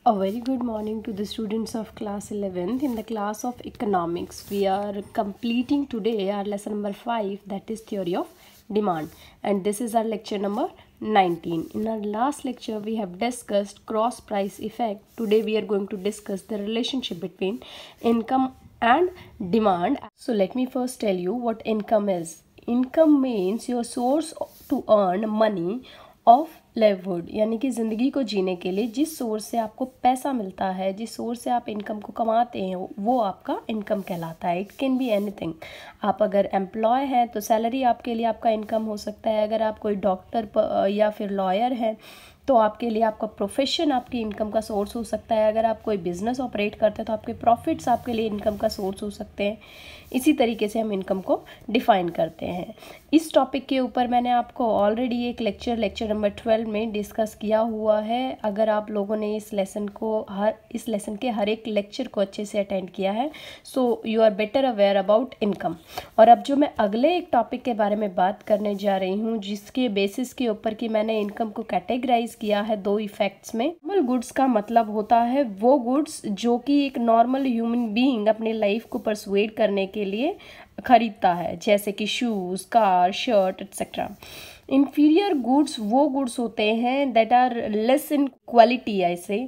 A very good morning to the students of class 11th. In the class of economics, we are completing today our lesson number 5, that is theory of demand, and this is our lecture number 19. In our last lecture we have discussed cross price effect. Today we are going to discuss the relationship between income and demand. So let me first tell you what income is. Income means your source to earn money of livelihood, यानी कि ज़िंदगी को जीने के लिए जिस source से आपको पैसा मिलता है, जिस सोर्स से आप इनकम को कमाते हैं, वो आपका इनकम कहलाता है. It can be anything. आप अगर एम्प्लॉय हैं तो सैलरी आपके लिए आपका इनकम हो सकता है. अगर आप कोई डॉक्टर या फिर लॉयर हैं तो आपके लिए आपका प्रोफेशन आपकी इनकम का सोर्स हो सकता है. अगर आप कोई बिजनेस ऑपरेट करते हैं तो आपके प्रॉफिट्स आपके लिए इनकम का सोर्स हो सकते हैं. इसी तरीके से हम इनकम को डिफ़ाइन करते हैं. इस टॉपिक के ऊपर मैंने आपको ऑलरेडी एक लेक्चर नंबर 12 में डिस्कस किया हुआ है. अगर आप लोगों ने इस लेसन के हर एक लेक्चर को अच्छे से अटेंड किया है, so you are better aware about income. और अब जो मैं अगले एक टॉपिक के बारे में बात करने जा रही हूँ, जिसके बेसिस के ऊपर कि मैंने इनकम को कैटेगराइज किया है दो इफेक्ट्स में. नॉर्मल गुड्स का मतलब होता है वो गुड्स जो कि एक नॉर्मल ह्यूमन बीइंग अपने लाइफ को परसुएड करने के लिए खरीदता है, जैसे कि shoes, car, shirt etcetera. Inferior goods वो गुड्स होते हैं that are less in quality. ऐसे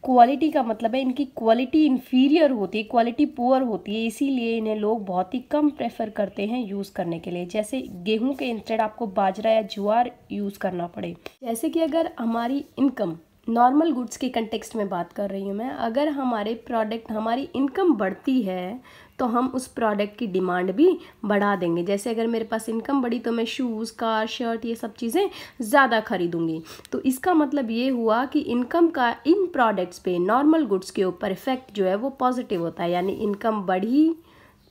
क्वालिटी का मतलब है इनकी क्वालिटी इन्फीरियर होती है, क्वालिटी पुअर होती है, इसीलिए इन्हें लोग बहुत ही कम प्रेफर करते हैं यूज़ करने के लिए. जैसे गेहूं के इंस्टेड आपको बाजरा या ज्वार यूज़ करना पड़े. जैसे कि अगर हमारी इनकम, नॉर्मल गुड्स के कंटेक्स्ट में बात कर रही हूँ मैं, अगर हमारी इनकम बढ़ती है तो हम उस प्रोडक्ट की डिमांड भी बढ़ा देंगे. जैसे अगर मेरे पास इनकम बढ़ी तो मैं शूज़, कार, शर्ट ये सब चीज़ें ज़्यादा खरीदूंगी. तो इसका मतलब ये हुआ कि इनकम का इन प्रोडक्ट्स पे, नॉर्मल गुड्स के ऊपर इफेक्ट जो है वो पॉजिटिव होता है. यानी इनकम बढ़ी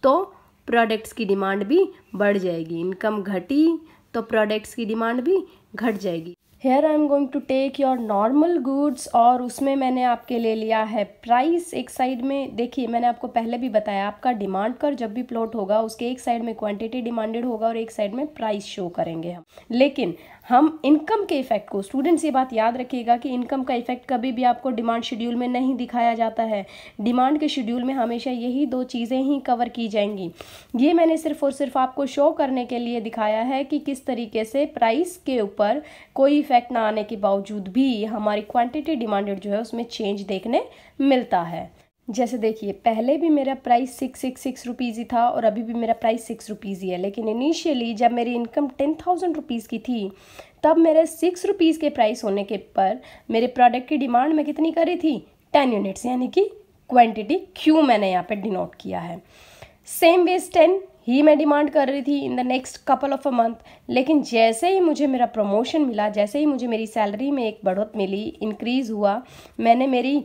तो प्रोडक्ट्स की डिमांड भी बढ़ जाएगी, इनकम घटी तो प्रोडक्ट्स की डिमांड भी घट जाएगी. Here I am going to take your normal goods, और उसमें मैंने आपके ले लिया है प्राइस. एक साइड में देखिए, मैंने आपको पहले भी बताया, आपका डिमांड कर्व जब भी प्लॉट होगा उसके एक साइड में क्वांटिटी डिमांडेड होगा और एक साइड में प्राइस शो करेंगे हम. लेकिन हम इनकम के इफेक्ट को, स्टूडेंट्स ये बात याद रखिएगा कि इनकम का इफेक्ट कभी भी आपको डिमांड शेड्यूल में नहीं दिखाया जाता है. डिमांड के शेड्यूल में हमेशा यही दो चीज़ें ही कवर की जाएंगी. ये मैंने सिर्फ और सिर्फ आपको शो करने के लिए दिखाया है कि किस तरीके से प्राइस के ऊपर कोई इफेक्ट ना आने के बावजूद भी हमारी क्वांटिटी डिमांडेड जो है उसमें चेंज देखने मिलता है. जैसे देखिए, पहले भी मेरा प्राइस 666 रुपीज़ ही था और अभी भी मेरा प्राइस 6 रुपीज़ ही है. लेकिन इनिशियली जब मेरी इनकम 10,000 रुपीज़ की थी तब मेरे 6 रुपीज़ के प्राइस होने के पर मेरे प्रोडक्ट की डिमांड में कितनी करी थी? 10 यूनिट्स, यानी कि क्वांटिटी क्यू मैंने यहाँ पे डिनोट किया है. सेम वेज 10 ही मैं डिमांड कर रही थी in the next couple of a month. लेकिन जैसे ही मुझे मेरा प्रमोशन मिला, जैसे ही मुझे मेरी सैलरी में एक बढ़ोत मिली, इंक्रीज़ हुआ, मैंने मेरी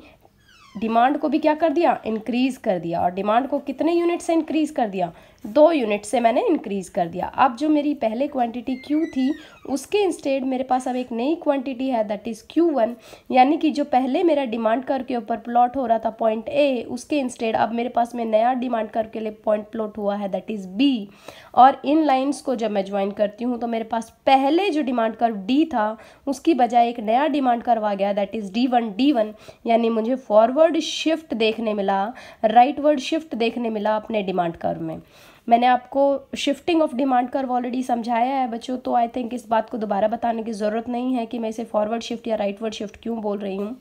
डिमांड को भी क्या कर दिया? इंक्रीज़ कर दिया. और डिमांड को कितने यूनिट से इंक्रीज़ कर दिया? 2 यूनिट से मैंने इंक्रीज़ कर दिया. अब जो मेरी पहले क्वांटिटी Q थी उसके इंस्टेड मेरे पास अब एक नई क्वांटिटी है, दैट इज़ Q1. यानी कि जो पहले मेरा डिमांड कर के ऊपर प्लॉट हो रहा था पॉइंट A, उसके इंस्टेड अब मेरे पास में नया डिमांड कर के लिए पॉइंट प्लॉट हुआ है, दैट इज़ B. और इन लाइन्स को जब मैं ज्वाइन करती हूँ तो मेरे पास पहले जो डिमांड कर्व D था उसकी बजाय एक नया डिमांड कर्व आ गया, दैट इज़ D1. यानी मुझे फॉरवर्ड शिफ्ट देखने मिला, राइटवर्ड शिफ्ट देखने मिला अपने डिमांड कर्व में. मैंने आपको shifting of demand curve already समझाया है बच्चों, तो आई थिंक इस बात को दोबारा बताने की ज़रूरत नहीं है कि मैं इसे फॉरवर्ड शिफ्ट या राइटवर्ड शिफ्ट क्यों बोल रही हूँ.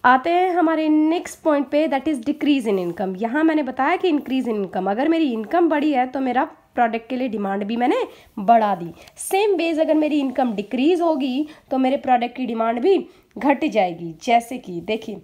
आते हैं हमारे नेक्स्ट पॉइंट पे, that is decrease in income. यहाँ मैंने बताया कि इंक्रीज इन इनकम, अगर मेरी इनकम बढ़ी है तो मेरा प्रोडक्ट के लिए डिमांड भी मैंने बढ़ा दी. सेम वेज अगर मेरी इनकम डिक्रीज होगी तो मेरे प्रोडक्ट की डिमांड भी घट जाएगी. जैसे कि देखिए,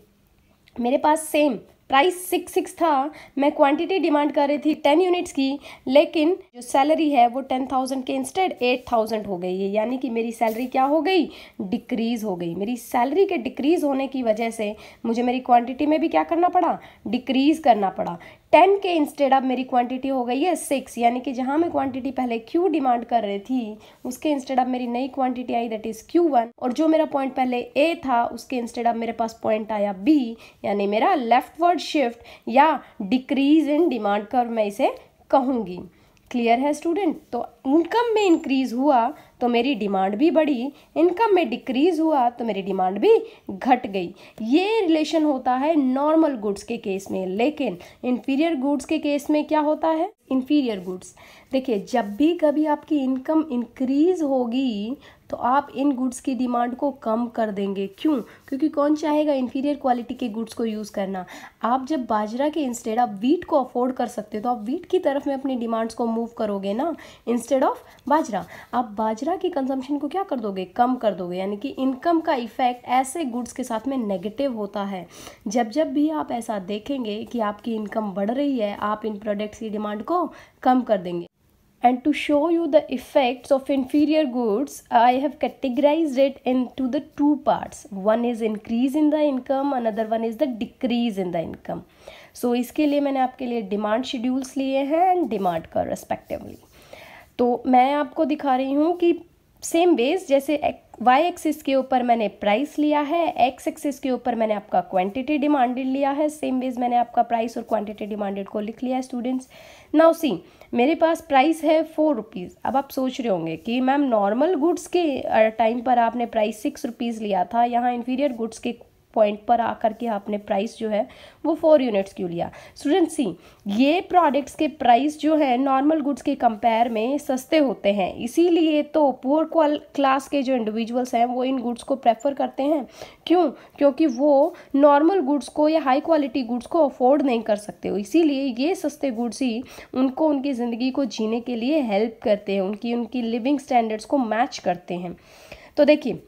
मेरे पास सेम प्राइस 6 था, मैं क्वांटिटी डिमांड कर रही थी 10 यूनिट्स की, लेकिन जो सैलरी है वो 10,000 के इंस्टेड 8,000 हो गई है. यानी कि मेरी सैलरी क्या हो गई? डिक्रीज़ हो गई. मेरी सैलरी के डिक्रीज़ होने की वजह से मुझे मेरी क्वांटिटी में भी क्या करना पड़ा? डिक्रीज़ करना पड़ा. 10 के इंस्टेड अब मेरी क्वांटिटी हो गई है 6. यानी कि जहाँ मैं क्वांटिटी पहले Q डिमांड कर रही थी उसके इंस्टेड अब मेरी नई quantity I, that is Q1. और जो मेरा पॉइंट पहले A था उसके इंस्टेड अब मेरे पास पॉइंट आया B. यानी मेरा लेफ्टवर्ड शिफ्ट या डिक्रीज इन डिमांड कर्व मैं इसे कहूँगी. क्लियर है स्टूडेंट? तो इनकम में इंक्रीज हुआ तो मेरी डिमांड भी बढ़ी, इनकम में डिक्रीज हुआ तो मेरी डिमांड भी घट गई। ये रिलेशन होता है नॉर्मल गुड्स के केस में। लेकिन इंफीरियर गुड्स के केस में क्या होता है? इंफीरियर गुड्स, देखिए जब भी कभी आपकी इनकम इंक्रीज होगी तो आप इन गुड्स की डिमांड को कम कर देंगे। क्यों? क्योंकि कौन चाहेगा इंफीरियर क्वालिटी के गुड्स को यूज़ करना। आप जब बाजरा के इंस्टेड आप वीट को अफोर्ड कर सकते हो तो आप वीट की तरफ में अपनी डिमांड्स को मूव करोगे ना, इंस्टेड ऑफ बाजरा। आप बाजरा की कंजम्पशन को क्या कर दोगे? कम कर दोगे। यानी कि इनकम का इफेक्ट ऐसे गुड्स के साथ में नेगेटिव होता है। जब जब भी आप ऐसा देखेंगे कि आपकी इनकम बढ़ रही है, आप इन प्रोडक्ट्स की डिमांड को कम कर देंगे। And to show you the effects of inferior goods, I have categorized it into the two parts. One is increase in the income, another one is the decrease in the income. So इसके लिए मैंने आपके लिए demand schedules लिए हैं and demand कर respectively. तो मैं आपको दिखा रही हूँ कि सेम बेस जैसे वाई एक्सिस के ऊपर मैंने प्राइस लिया है, एक्स एक्सिस के ऊपर मैंने आपका क्वांटिटी डिमांडेड लिया है, सेम बेस मैंने आपका प्राइस और क्वांटिटी डिमांडेड को लिख लिया है स्टूडेंट्स। नाउ सी, मेरे पास प्राइस है 4 रुपीज़। अब आप सोच रहे होंगे कि मैम नॉर्मल गुड्स के टाइम पर आपने प्राइस 6 रुपीज़ लिया था, यहाँ इंफीरियर गुड्स के पॉइंट पर आकर के आपने प्राइस जो है वो 4 यूनिट्स क्यों लिया? स्टूडेंट सी, ये प्रोडक्ट्स के प्राइस जो है नॉर्मल गुड्स के कंपेयर में सस्ते होते हैं, इसीलिए तो पुअर क्लास के जो इंडिविजुअल्स हैं वो इन गुड्स को प्रेफर करते हैं। क्यों? क्योंकि वो नॉर्मल गुड्स को या हाई क्वालिटी गुड्स को अफोर्ड नहीं कर सकते हो, इसीलिए ये सस्ते गुड्स ही उनको उनकी ज़िंदगी को जीने के लिए हेल्प करते हैं, उनकी लिविंग स्टैंडर्ड्स को मैच करते हैं। तो देखिए,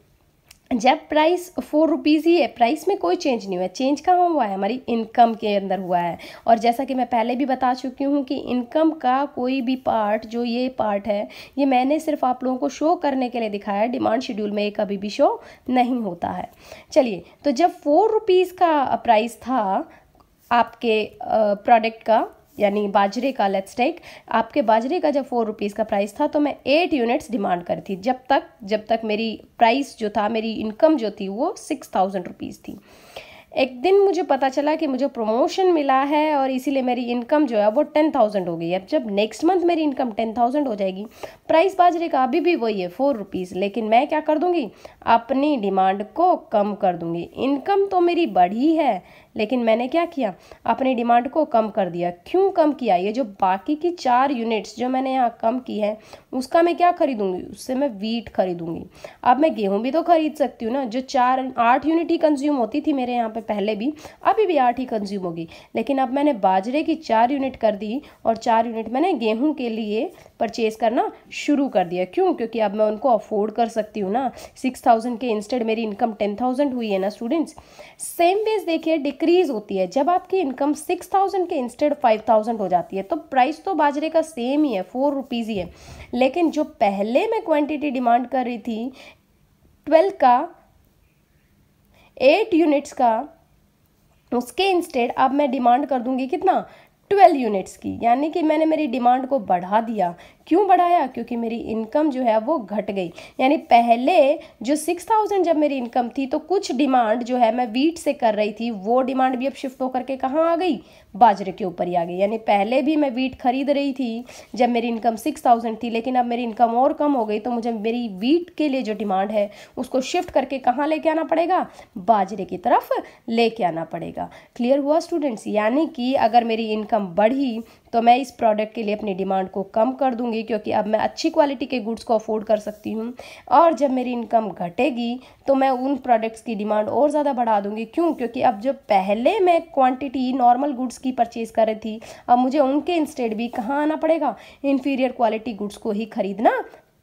जब प्राइस 4 रुपीज़ ही है, प्राइस में कोई चेंज नहीं हुआ है, चेंज कहाँ हुआ है? हमारी इनकम के अंदर हुआ है। और जैसा कि मैं पहले भी बता चुकी हूँ कि इनकम का कोई भी पार्ट, जो ये पार्ट है, ये मैंने सिर्फ आप लोगों को शो करने के लिए दिखाया है, डिमांड शेड्यूल में ये कभी भी शो नहीं होता है। चलिए, तो जब 4 रुपीज़ का प्राइस था आपके प्रोडक्ट का, यानी बाजरे का, लेट्स टेक, आपके बाजरे का जब 4 रुपीज़ का प्राइस था तो मैं 8 यूनिट्स डिमांड करी थी, जब तक मेरी प्राइस जो था, मेरी इनकम जो थी वो 6000 रुपीज़ थी। एक दिन मुझे पता चला कि मुझे प्रमोशन मिला है और इसीलिए मेरी इनकम जो है वो 10,000 हो गई। अब जब नेक्स्ट मंथ मेरी इनकम 10,000 हो जाएगी, प्राइस बाजरे का अभी भी वही है 4 रुपीज़, लेकिन मैं क्या कर दूंगी? अपनी डिमांड को कम कर दूंगी। इनकम तो मेरी बढ़ी है, लेकिन मैंने क्या किया? अपनी डिमांड को कम कर दिया। क्यों कम किया? ये जो बाकी की 4 यूनिट्स जो मैंने यहाँ कम की है, उसका मैं क्या खरीदूंगी? उससे मैं वीट खरीदूंगी। अब मैं गेहूं भी तो खरीद सकती हूँ ना, जो 8 यूनिट ही कंज्यूम होती थी मेरे यहाँ पे पहले भी, अभी भी 8 ही कंज्यूम होगी। लेकिन अब मैंने बाजरे की 4 यूनिट कर दी और 4 यूनिट मैंने गेहूं के लिए परचेज करना शुरू कर दिया। क्यों? क्योंकि अब मैं उनको अफोर्ड कर सकती हूँ ना। 6000 के इंस्टेड मेरी इनकम 10,000 हुई है ना स्टूडेंट्स। सेम बेस देखिए, डिक्रीज होती है जब आपकी इनकम 6000 के इंस्टेड 5000 हो जाती है, तो प्राइस तो बाजरे का सेम ही है, 4 रुपीज़ ही है। लेकिन जो पहले मैं क्वांटिटी डिमांड कर रही थी 12 का, 8 यूनिट्स का, उसके इंस्टेड अब मैं डिमांड कर दूंगी कितना? 12 यूनिट्स की। यानी कि मैंने मेरी डिमांड को बढ़ा दिया। क्यों बढ़ाया? क्योंकि मेरी इनकम जो है वो घट गई। यानी पहले जो 6000 जब मेरी इनकम थी तो कुछ डिमांड जो है मैं वीट से कर रही थी, वो डिमांड भी अब शिफ्ट होकर के कहाँ आ गई? बाजरे के ऊपर ही आ गई। यानी पहले भी मैं वीट खरीद रही थी जब मेरी इनकम 6000 थी, लेकिन अब मेरी इनकम और कम हो गई, तो मुझे मेरी वीट के लिए जो डिमांड है उसको शिफ्ट करके कहाँ लेके आना पड़ेगा? बाजरे की तरफ लेके आना पड़ेगा। क्लियर हुआ स्टूडेंट्स? यानी कि अगर मेरी इनकम बढ़ी तो मैं इस प्रोडक्ट के लिए अपनी डिमांड को कम कर दूंगी, क्योंकि अब मैं अच्छी क्वालिटी के गुड्स को अफोर्ड कर सकती हूँ। और जब मेरी इनकम घटेगी तो मैं उन प्रोडक्ट्स की डिमांड और ज़्यादा बढ़ा दूंगी। क्यों? क्योंकि अब जब पहले मैं क्वांटिटी नॉर्मल गुड्स की परचेज कर रही थी, अब मुझे उनके इंस्टेड भी कहाँ आना पड़ेगा? इंफीरियर क्वालिटी गुड्स को ही खरीदना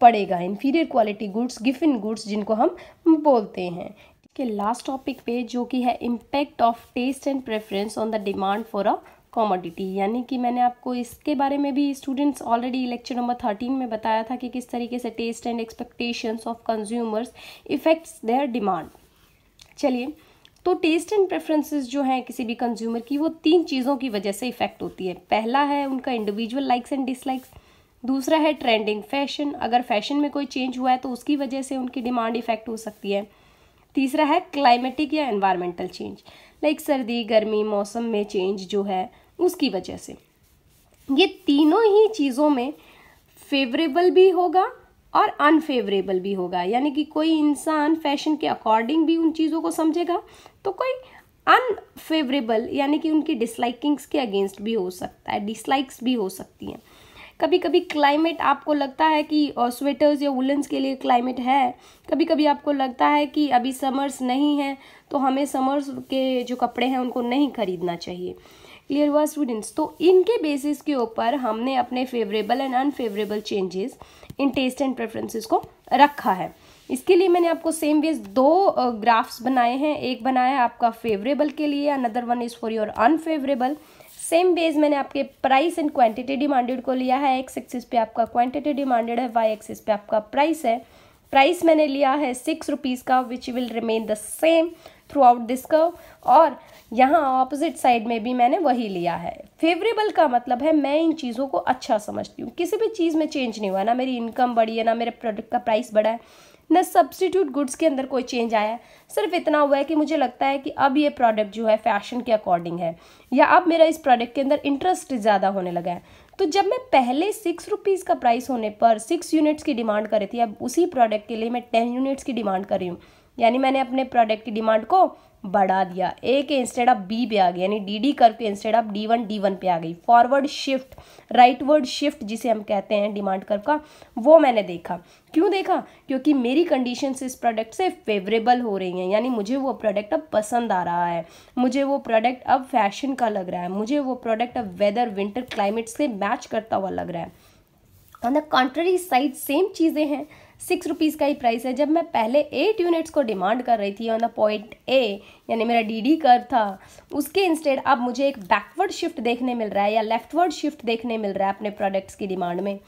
पड़ेगा। Inferior quality goods, given goods जिनको हम बोलते हैं। के लास्ट टॉपिक पे, जो कि है impact of taste and preference on the demand for a commodity. यानी कि मैंने आपको इसके बारे में भी स्टूडेंट्स ऑलरेडी लेक्चर नंबर 13 में बताया था कि किस तरीके से taste and expectations of consumers effects their demand. चलिए, तो टेस्ट एंड प्रेफरेंसेस जो हैं किसी भी कंज्यूमर की, वो 3 चीज़ों की वजह से इफेक्ट होती है। पहला है उनका इंडिविजुअल लाइक्स एंड डिसलाइक्स, दूसरा है ट्रेंडिंग फैशन, अगर फैशन में कोई चेंज हुआ है तो उसकी वजह से उनकी डिमांड इफेक्ट हो सकती है। तीसरा है क्लाइमेटिक या एनवायरमेंटल चेंज, लाइक सर्दी गर्मी मौसम में चेंज जो है उसकी वजह से। ये तीनों ही चीज़ों में फेवरेबल भी होगा और अनफेवरेबल भी होगा, यानी कि कोई इंसान फैशन के अकॉर्डिंग भी उन चीज़ों को समझेगा, तो कोई अनफेवरेबल यानी कि उनकी डिसलाइकिंग्स के अगेंस्ट भी हो सकता है, डिसलाइक्स भी हो सकती हैं। कभी कभी क्लाइमेट आपको लगता है कि स्वेटर्स या वुलन्स के लिए क्लाइमेट है, कभी कभी आपको लगता है कि अभी समर्स नहीं है तो हमें समर्स के जो कपड़े हैं उनको नहीं खरीदना चाहिए। क्लियर हुआ स्टूडेंट्स? तो इनके बेसिस के ऊपर हमने अपने favourable and unfavourable changes in taste and preferences को रखा है। इसके लिए मैंने आपको सेम वेज दो ग्राफ्स बनाए हैं, एक बनाया है आपका फेवरेबल के लिए, another one is for your unfavourable. Same base मैंने आपके प्राइस एंड क्वांटिटी डिमांडेड को लिया है, एक्स एक्सिस पे आपका क्वांटिटी डिमांडेड है, वाई एक्सिस पे आपका प्राइस है। प्राइस मैंने लिया है 6 रुपीज़ का, which will remain the same through out this curve, और यहाँ ऑपोजिट साइड में भी मैंने वही लिया है। फेवरेबल का मतलब है मैं इन चीज़ों को अच्छा समझती हूँ, किसी भी चीज़ में चेंज नहीं हुआ, ना मेरी इनकम बढ़ी है, ना मेरे प्रोडक्ट का प्राइस बढ़ा है, न सब्स्टिट्यूट गुड्स के अंदर कोई चेंज आया है। सिर्फ इतना हुआ है कि मुझे लगता है कि अब ये प्रोडक्ट जो है फैशन के अकॉर्डिंग है, या अब मेरा इस प्रोडक्ट के अंदर इंटरेस्ट ज़्यादा होने लगा है। तो जब मैं पहले 6 रुपीज़ का प्राइस होने पर 6 यूनिट्स की डिमांड कर रही थी, अब उसी प्रोडक्ट के लिए मैं 10 यूनिट्स की डिमांड कर रही हूँ, यानी मैंने अपने प्रोडक्ट की डिमांड को बढ़ा दिया। ए के इंस्टेड ऑफ बी पे आ गई, यानी डी कर्व के इंस्टेड ऑफ D1 पे आ गई। फॉरवर्ड शिफ्ट, राइटवर्ड शिफ्ट जिसे हम कहते हैं डिमांड कर्व का, वो मैंने देखा। क्यों देखा? क्योंकि मेरी कंडीशंस इस प्रोडक्ट से फेवरेबल हो रही हैं, यानी मुझे वो प्रोडक्ट अब पसंद आ रहा है, मुझे वो प्रोडक्ट अब फैशन का लग रहा है, मुझे वो प्रोडक्ट अब वेदर विंटर क्लाइमेट से मैच करता हुआ लग रहा है। On the contrary side same चीज़ें हैं, 6 रुपीज़ का ही प्राइस है। जब मैं पहले 8 यूनिट्स को डिमांड कर रही थी ऑन द पॉइंट ए, यानी मेरा डी कर्व था, उसके इंस्टेड अब मुझे एक बैकवर्ड शिफ्ट देखने मिल रहा है या लेफ्टवर्ड शिफ्ट देखने मिल रहा है अपने प्रोडक्ट्स की डिमांड में।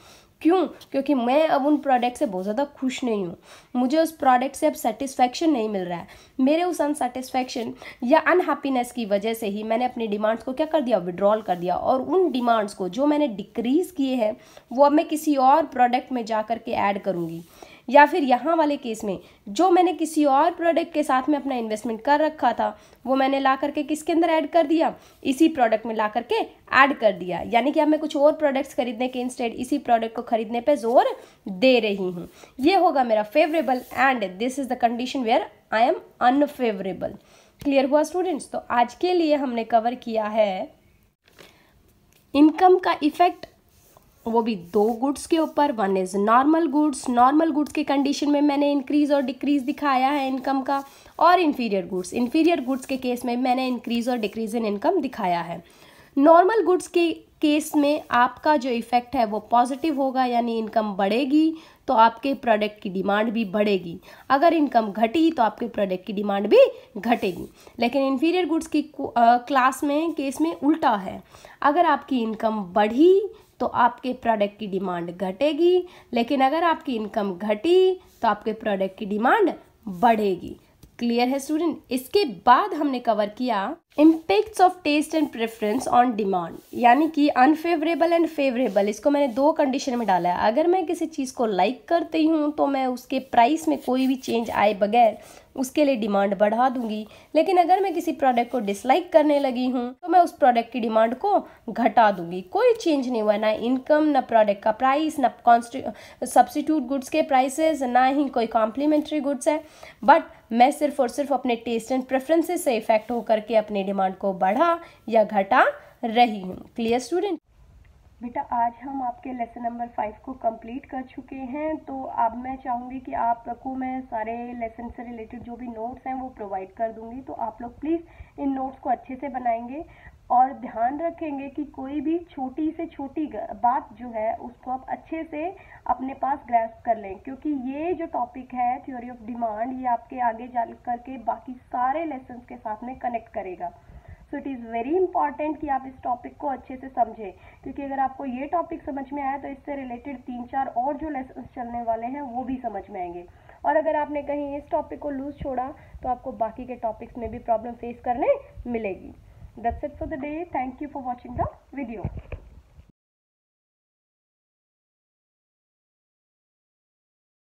क्यों? क्योंकि मैं अब उन प्रोडक्ट से बहुत ज़्यादा खुश नहीं हूँ, मुझे उस प्रोडक्ट से अब सेटिस्फैक्शन नहीं मिल रहा है। मेरे उस अनसेटिस्फैक्शन या अनहैप्पीनेस की वजह से ही मैंने अपनी डिमांड्स को क्या कर दिया, विड्रॉल कर दिया, और उन डिमांड्स को जो मैंने डिक्रीज़ किए हैं वो अब मैं किसी और प्रोडक्ट में जा कर के ऐड करूँगी, या फिर यहाँ वाले केस में जो मैंने किसी और प्रोडक्ट के साथ में अपना इन्वेस्टमेंट कर रखा था वो मैंने ला करके किसके अंदर ऐड कर दिया, इसी प्रोडक्ट में ला करके ऐड कर दिया। यानी कि अब मैं कुछ और प्रोडक्ट्स खरीदने के इंस्टेड इसी प्रोडक्ट को खरीदने पे जोर दे रही हूँ। ये होगा मेरा favourable, and this is the condition where I am unfavourable. Clear हुआ स्टूडेंट्स? तो आज के लिए हमने कवर किया है इनकम का इफेक्ट, वो भी दो गुड्स के ऊपर। One is normal goods, normal goods के कंडीशन में मैंने इंक्रीज और डिक्रीज दिखाया है इनकम का, और इन्फीरियर गुड्स, इन्फीरियर गुड्स के केस में मैंने इंक्रीज और डिक्रीज इन इनकम दिखाया है। नॉर्मल गुड्स के केस में आपका जो इफेक्ट है वो पॉजिटिव होगा, यानी इनकम बढ़ेगी तो आपके प्रोडक्ट की डिमांड भी बढ़ेगी, अगर इनकम घटी तो आपके प्रोडक्ट की डिमांड भी घटेगी। लेकिन इन्फीरियर गुड्स की क्लास में केस में उल्टा है, अगर आपकी इनकम बढ़ी तो आपके प्रोडक्ट की डिमांड घटेगी, लेकिन अगर आपकी इनकम घटी तो आपके प्रोडक्ट की डिमांड बढ़ेगी। क्लियर है स्टूडेंट? इसके बाद हमने कवर किया impacts of taste and preference on demand, यानी कि अनफेवरेबल एंड फेवरेबल, इसको मैंने दो कंडीशन में डाला है। अगर मैं किसी चीज़ को लाइक करती हूँ तो मैं उसके प्राइस में कोई भी चेंज आए बगैर उसके लिए डिमांड बढ़ा दूंगी, लेकिन अगर मैं किसी प्रोडक्ट को डिसलाइक करने लगी हूँ तो मैं उस प्रोडक्ट की डिमांड को घटा दूंगी। कोई चेंज नहीं हुआ, ना इनकम, ना प्रोडक्ट का प्राइस, ना सब्स्टिट्यूट गुड्स के प्राइसेस, ना ही कोई कॉम्प्लीमेंट्री गुड्स है, बट मैं सिर्फ और सिर्फ अपने टेस्ट एंड प्रेफरेंसेस से इफेक्ट होकर के अपनी डिमांड को बढ़ा या घटा रही हूँ। Clear student? बेटा आज हम आपके लेसन नंबर 5 को कंप्लीट कर चुके हैं, तो अब मैं चाहूँगी कि आपको मैं सारे लेसन से रिलेटेड जो भी नोट्स हैं वो प्रोवाइड कर दूँगी, तो आप लोग प्लीज़ इन नोट्स को अच्छे से बनाएंगे और ध्यान रखेंगे कि कोई भी छोटी से छोटी बात जो है उसको आप अच्छे से अपने पास ग्रैस्प कर लें, क्योंकि ये जो टॉपिक है थ्योरी ऑफ डिमांड, ये आपके आगे जा करके बाकी सारे लेसन्स के साथ में कनेक्ट करेगा। So it is very important कि आप इस टॉपिक को अच्छे से समझें, क्योंकि अगर आपको ये टॉपिक समझ में आया तो इससे रिलेटेड 3-4 और जो लेसन चलने वाले हैं वो भी समझ में आएंगे, और अगर आपने कहीं इस टॉपिक को लूज छोड़ा तो आपको बाकी के टॉपिक्स में भी प्रॉब्लम फेस करने मिलेगी। That's it for the day. Thank you for watching the video.